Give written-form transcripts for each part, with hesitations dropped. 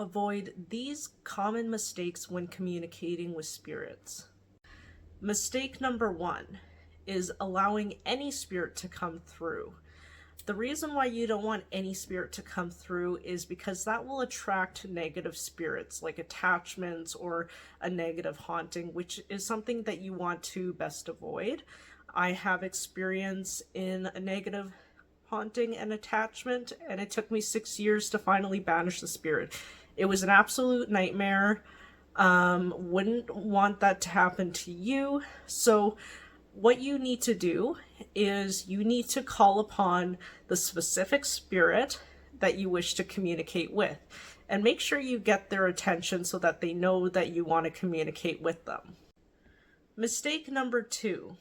avoid these common mistakes when communicating with spirits. Mistake number 1 is allowing any spirit to come through. The reason why you don't want any spirit to come through is because that will attract negative spirits like attachments or a negative haunting, which is something that you want to best avoid. I have experience in a negative haunting and attachment, and it took me 6 years to finally banish the spirit. It was an absolute nightmare. Wouldn't want that to happen to you. So what you need to do is you need to call upon the specific spirit that you wish to communicate with, and make sure you get their attention so that they know that you want to communicate with them. Mistake number 2.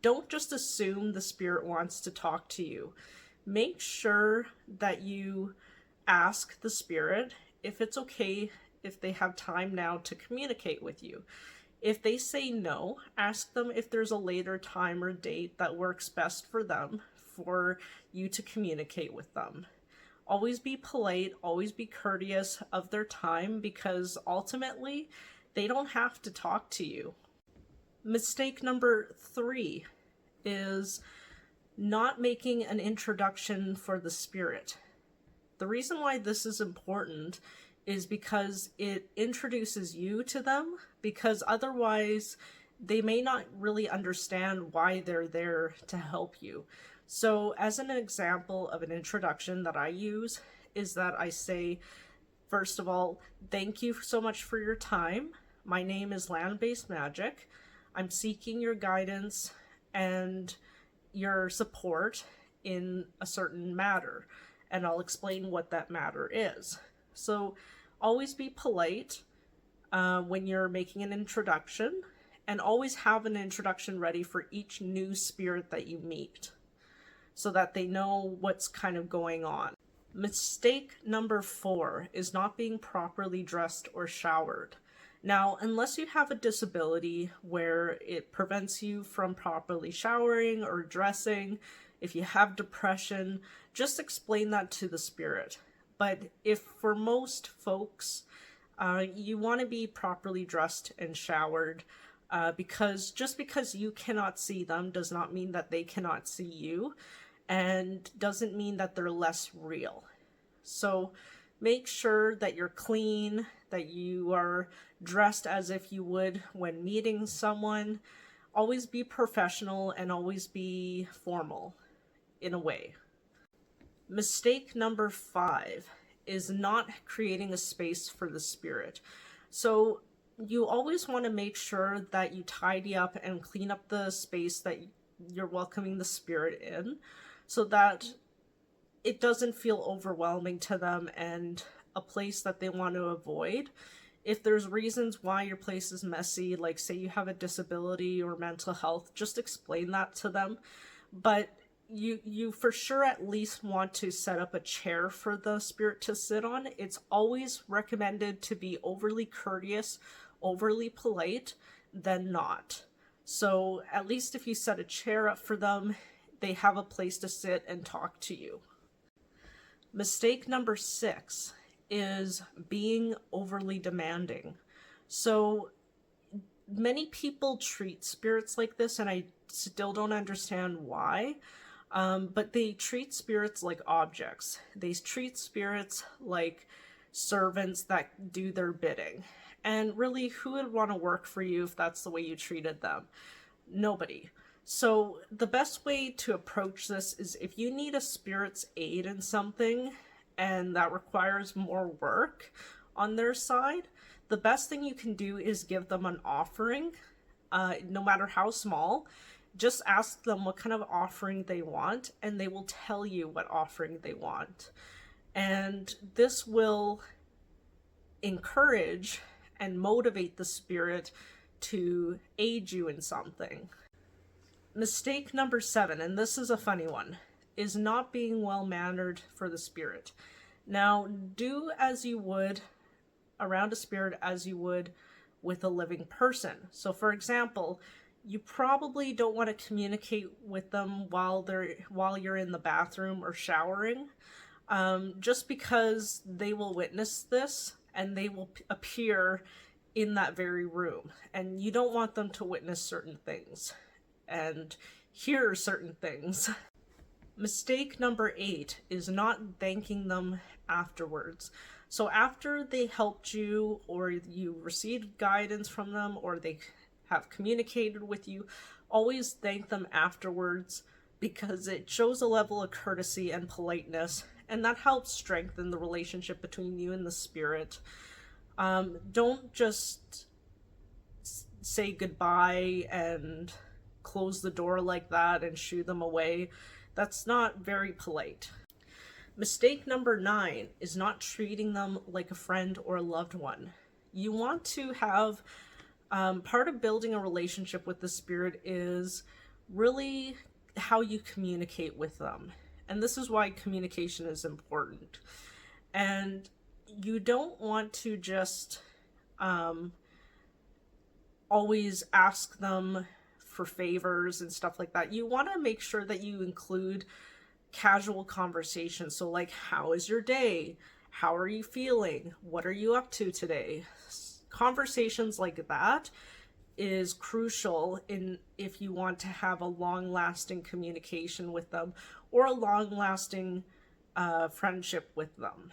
Don't just assume the spirit wants to talk to you. Make sure that you ask the spirit if it's okay if they have time now to communicate with you. If they say no, ask them if there's a later time or date that works best for them for you to communicate with them. Always be polite, always be courteous of their time, because ultimately they don't have to talk to you. Mistake number 3 is not making an introduction for the spirit. The reason why this is important is because it introduces you to them, because otherwise they may not really understand why they're there to help you. So as an example of an introduction that I use is that I say, first of all, thank you so much for your time. My name is Land-Based Magic. I'm seeking your guidance and your support in a certain matter, and I'll explain what that matter is. So always be polite when you're making an introduction, and always have an introduction ready for each new spirit that you meet so that they know what's kind of going on. Mistake number 4 is not being properly dressed or showered. Now, unless you have a disability where it prevents you from properly showering or dressing, if you have depression, just explain that to the spirit. But if for most folks, you want to be properly dressed and showered, because just because you cannot see them does not mean that they cannot see you, and doesn't mean that they're less real. So make sure that you're clean, that you are dressed as if you would when meeting someone. Always be professional and always be formal in a way. Mistake number 5 is not creating a space for the spirit. So you always want to make sure that you tidy up and clean up the space that you're welcoming the spirit in, so that it doesn't feel overwhelming to them and a place that they want to avoid. If there's reasons why your place is messy, like say you have a disability or mental health, just explain that to them. But you for sure at least want to set up a chair for the spirit to sit on. It's always recommended to be overly courteous, overly polite, than not. So at least if you set a chair up for them, they have a place to sit and talk to you. Mistake number 6 is being overly demanding. So many people treat spirits like this, and I still don't understand why, but they treat spirits like objects. They treat spirits like servants that do their bidding. And really, who would want to work for you if that's the way you treated them? Nobody. So the best way to approach this is, if you need a spirit's aid in something and that requires more work on their side, the best thing you can do is give them an offering, no matter how small. Just ask them what kind of offering they want, and they will tell you what offering they want. And this will encourage and motivate the spirit to aid you in something. Mistake number 7, and this is a funny one, is not being well-mannered for the spirit. Now, do as you would around a spirit as you would with a living person. So for example, you probably don't want to communicate with them while you're in the bathroom or showering, just because they will witness this and they will appear in that very room. And you don't want them to witness certain things and hear certain things. Mistake number 8 is not thanking them afterwards. So after they helped you, or you received guidance from them, or they have communicated with you, always thank them afterwards, because it shows a level of courtesy and politeness, and that helps strengthen the relationship between you and the spirit. Don't just say goodbye and close the door like that and shoo them away. That's not very polite. Mistake number 9 is not treating them like a friend or a loved one. You want to have, part of building a relationship with the spirit is really how you communicate with them. And this is why communication is important. And you don't want to just always ask them for favors and stuff like that. You want to make sure that you include casual conversation. So like, how is your day? How are you feeling? What are you up to today? Conversations like that is crucial if you want to have a long-lasting communication with them, or a long-lasting friendship with them.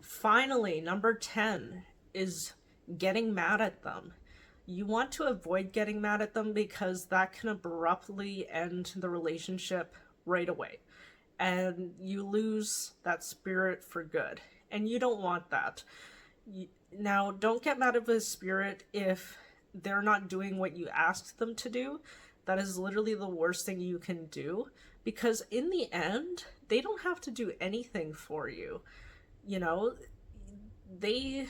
Finally, number 10 is getting mad at them. You want to avoid getting mad at them, because that can abruptly end the relationship right away, and you lose that spirit for good, and you don't want that. Now, don't get mad at the spirit if they're not doing what you asked them to do. That is literally the worst thing you can do, because in the end, they don't have to do anything for you. You know, they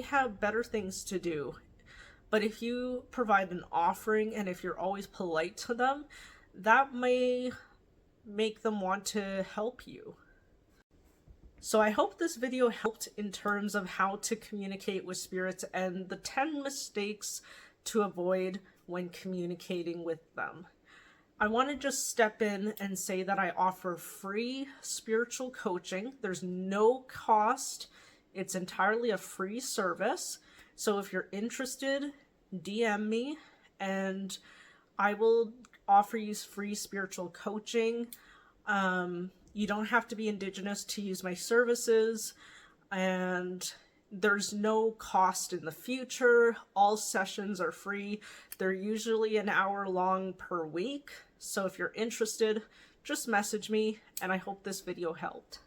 have better things to do. But if you provide an offering, and if you're always polite to them, that may make them want to help you. So I hope this video helped in terms of how to communicate with spirits and the 10 mistakes to avoid when communicating with them. I want to just step in and say that I offer free spiritual coaching. There's no cost. It's entirely a free service. So if you're interested, DM me and I will offer you free spiritual coaching. You don't have to be Indigenous to use my services, and there's no cost in the future. All sessions are free. They're usually an hour long per week. So if you're interested, just message me, and I hope this video helped.